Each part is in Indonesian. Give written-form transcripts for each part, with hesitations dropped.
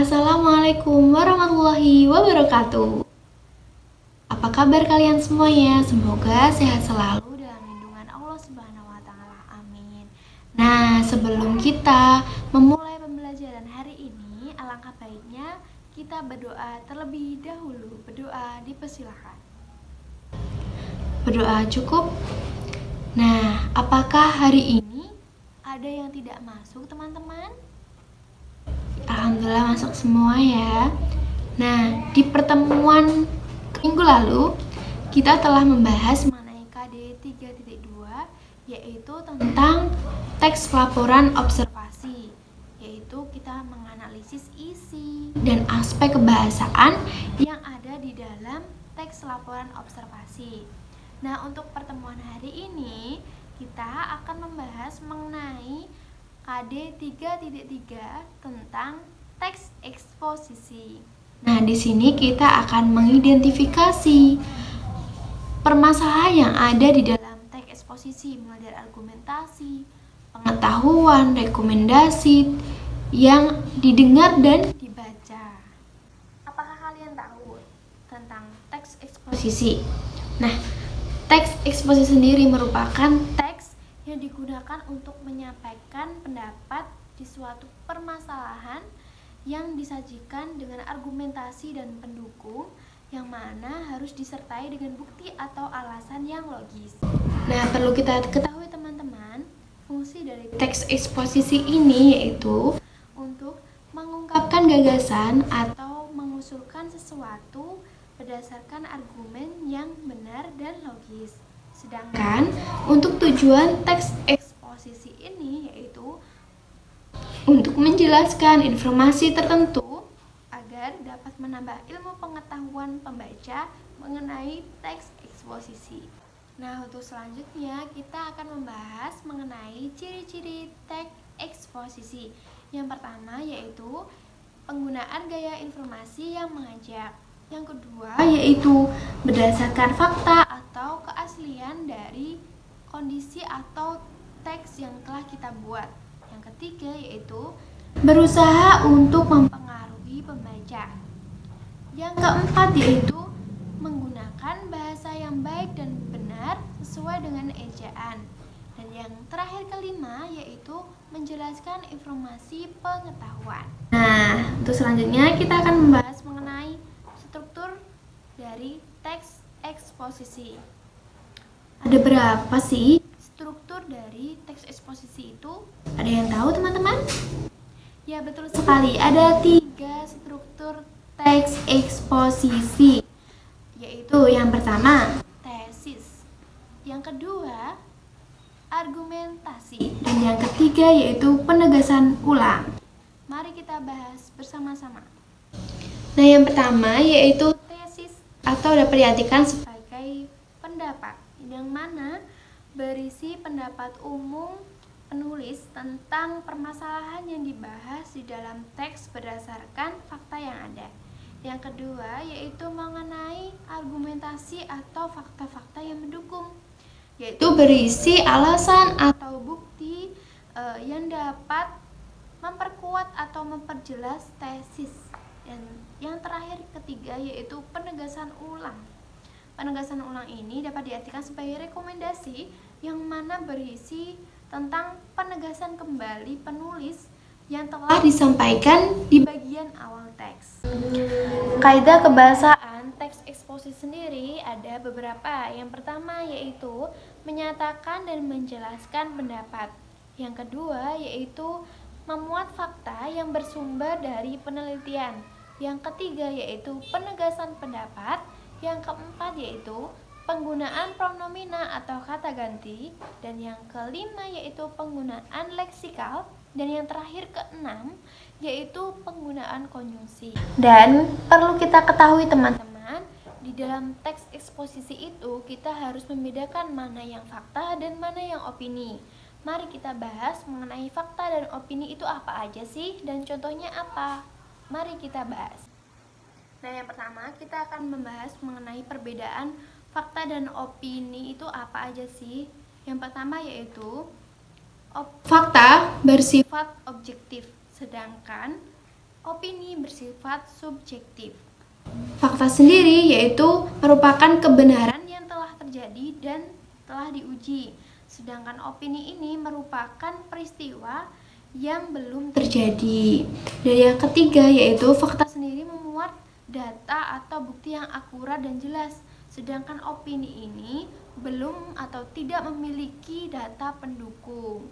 Assalamualaikum warahmatullahi wabarakatuh. Apa kabar kalian semuanya? Semoga sehat selalu dalam lindungan Allah Subhanahu wa taala. Amin. Nah, sebelum kita memulai pembelajaran hari ini, alangkah baiknya kita berdoa terlebih dahulu. Berdoa dipersilakan. Berdoa cukup? Nah, apakah hari ini ada yang tidak masuk, teman-teman? Alhamdulillah masuk semua ya. Nah, di pertemuan minggu lalu kita telah membahas mengenai KD 3.2, yaitu tentang teks laporan observasi, yaitu kita menganalisis isi dan aspek kebahasaan yang ada di dalam teks laporan observasi. Nah, untuk pertemuan hari ini kita akan membahas mengenai KD 3.3 tentang teks eksposisi. Nah, di sini kita akan mengidentifikasi permasalahan yang ada di dalam teks eksposisi, mulai dari argumentasi, pengetahuan, rekomendasi yang didengar dan dibaca. Apakah kalian tahu tentang teks eksposisi? Nah, teks eksposisi sendiri merupakan teks yang digunakan untuk menyampaikan pendapat di suatu permasalahan yang disajikan dengan argumentasi dan pendukung yang mana harus disertai dengan bukti atau alasan yang logis. Nah, perlu kita ketahui teman-teman, fungsi dari teks eksposisi ini yaitu untuk mengungkapkan gagasan atau mengusulkan sesuatu berdasarkan argumen yang benar dan logis. Sedangkan untuk tujuan teks eksposisi ini yaitu untuk menjelaskan informasi tertentu agar dapat menambah ilmu pengetahuan pembaca mengenai teks eksposisi. Nah, untuk selanjutnya kita akan membahas mengenai ciri-ciri teks eksposisi. Yang pertama yaitu penggunaan gaya informasi yang mengajak. Yang kedua yaitu berdasarkan fakta atau keaslian dari kondisi atau teks yang telah kita buat. Yang ketiga yaitu berusaha untuk mempengaruhi pembaca. Yang keempat yaitu menggunakan bahasa yang baik dan benar sesuai dengan ejaan. Dan yang terakhir kelima yaitu menjelaskan informasi pengetahuan. Nah, untuk selanjutnya kita akan membahas mengenai struktur dari teks eksposisi. Ada berapa sih struktur dari teks eksposisi itu? Ada yang tahu teman-teman? Ya, betul sekali. Ada 3 struktur teks eksposisi, yaitu yang pertama tesis, yang kedua argumentasi, dan yang ketiga yaitu penegasan ulang. Mari kita bahas bersama-sama. Nah, yang pertama yaitu tesis atau dapat diartikan sebagai pendapat, yang mana berisi pendapat umum penulis tentang permasalahan yang dibahas di dalam teks berdasarkan fakta yang ada. Yang kedua yaitu mengenai argumentasi atau fakta-fakta yang mendukung, yaitu berisi alasan atau bukti yang dapat memperkuat atau memperjelas tesis. Dan yang terakhir ketiga yaitu penegasan ulang. Penegasan ulang ini dapat diartikan sebagai rekomendasi yang mana berisi tentang penegasan kembali penulis yang telah disampaikan di bagian awal teks. Kaidah kebahasaan teks eksposisi sendiri ada beberapa. Yang pertama yaitu menyatakan dan menjelaskan pendapat. Yang kedua yaitu memuat fakta yang bersumber dari penelitian. Yang ketiga yaitu penegasan pendapat. Yang keempat yaitu penggunaan pronomina atau kata ganti. Dan yang kelima yaitu penggunaan leksikal. Dan yang terakhir keenam yaitu penggunaan konjungsi. Dan perlu kita ketahui teman-teman, di dalam teks eksposisi itu kita harus membedakan mana yang fakta dan mana yang opini. Mari kita bahas mengenai fakta dan opini itu apa aja sih dan contohnya apa. Mari kita bahas. Nah, yang pertama kita akan membahas mengenai perbedaan fakta dan opini itu apa aja sih. Yang pertama yaitu fakta bersifat objektif, sedangkan Opini bersifat subjektif. Fakta sendiri yaitu merupakan kebenaran yang telah terjadi dan telah diuji. Sedangkan opini ini merupakan peristiwa yang belum terjadi. Dan yang ketiga yaitu fakta sendiri memuat data atau bukti yang akurat dan jelas. Sedangkan opini ini belum atau tidak memiliki data pendukung.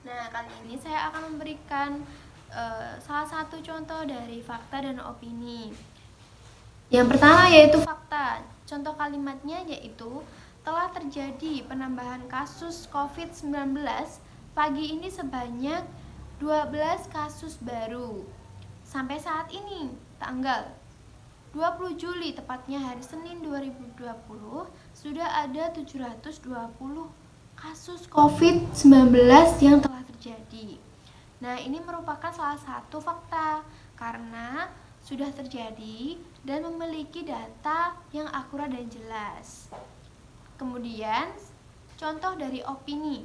Nah, kali ini saya akan memberikan salah satu contoh dari fakta dan opini. Yang pertama yaitu fakta. Contoh kalimatnya yaitu telah terjadi penambahan kasus COVID-19 pagi ini sebanyak 12 kasus baru. Sampai saat ini, tanggal 20 Juli tepatnya hari Senin 2020, sudah ada 720 kasus COVID-19 yang telah terjadi. Nah, ini merupakan salah satu fakta karena sudah terjadi dan memiliki data yang akurat dan jelas. Kemudian, contoh dari opini.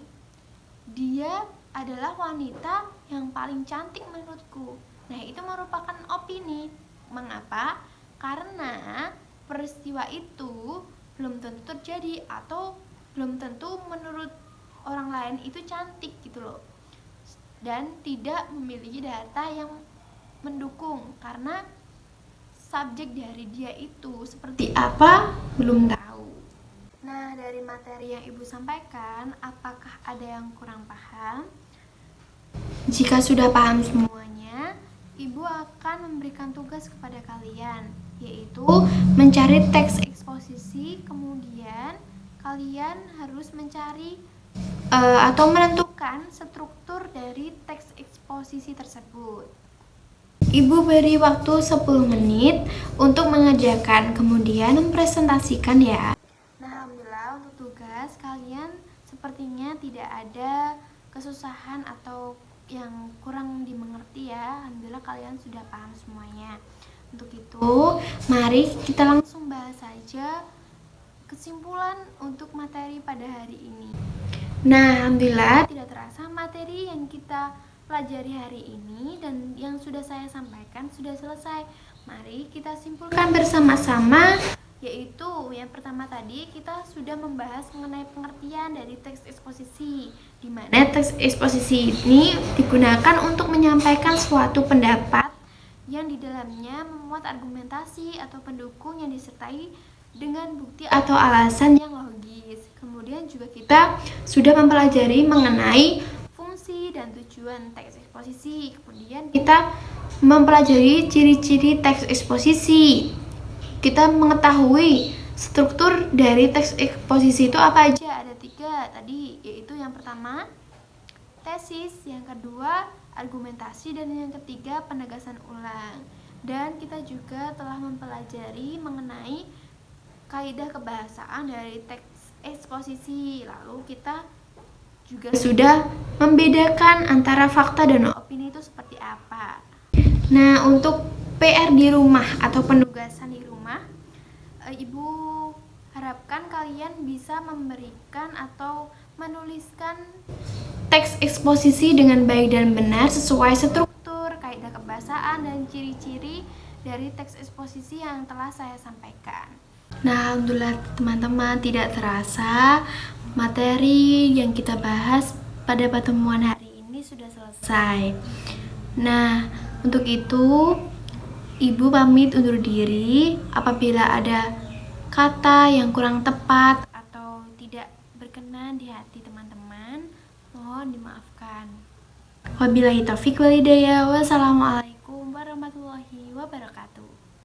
Dia adalah wanita yang paling cantik menurutku. Nah, itu merupakan opini. Mengapa? Karena peristiwa itu belum tentu terjadi atau belum tentu menurut orang lain itu cantik gitu loh. Dan tidak memiliki data yang mendukung karena subjek dari dia itu seperti apa belum tahu. Nah, dari materi yang Ibu sampaikan, apakah ada yang kurang paham? Jika sudah paham semuanya, Ibu akan memberikan tugas kepada kalian, yaitu mencari teks eksposisi, kemudian kalian harus mencari atau menentukan struktur dari teks eksposisi tersebut. Ibu beri waktu 10 menit untuk mengerjakan, kemudian mempresentasikan ya. Nah, alhamdulillah untuk tugas kalian sepertinya tidak ada kesusahan atau yang kurang dimengerti ya. Alhamdulillah kalian sudah paham semuanya. Untuk itu, mari kita langsung bahas saja kesimpulan untuk materi pada hari ini. Nah, alhamdulillah tidak terasa materi yang kita pelajari hari ini dan yang sudah saya sampaikan sudah selesai. Mari kita simpulkan bersama-sama, yaitu yang pertama tadi kita sudah membahas mengenai pengertian dari teks eksposisi, di mana teks eksposisi ini digunakan untuk menyampaikan suatu pendapat yang di dalamnya memuat argumentasi atau pendukung yang disertai dengan bukti atau alasan yang logis. Kemudian juga kita sudah mempelajari mengenai fungsi dan tujuan teks eksposisi. Kemudian kita mempelajari ciri-ciri teks eksposisi. Kita mengetahui struktur dari teks eksposisi itu apa aja. Ada 3 tadi, yaitu yang pertama tesis, yang kedua argumentasi, dan yang ketiga penegasan ulang. Dan kita juga telah mempelajari mengenai kaidah kebahasaan dari teks eksposisi. Lalu kita juga sudah membedakan antara fakta dan opini itu seperti apa. Nah, untuk PR di rumah atau penugasan di rumah, Ibu harapkan kalian bisa memberikan atau menuliskan teks eksposisi dengan baik dan benar sesuai struktur, kaidah kebahasaan, dan ciri-ciri dari teks eksposisi yang telah saya sampaikan. Nah, alhamdulillah teman-teman, tidak terasa materi yang kita bahas pada pertemuan hari ini sudah selesai. Nah, untuk itu Ibu pamit undur diri. Apabila ada kata yang kurang tepat atau tidak berkenan di hati teman-teman, mohon dimaafkan. Wabillahi taufiq wal hidayah. Wassalamualaikum warahmatullahi wabarakatuh.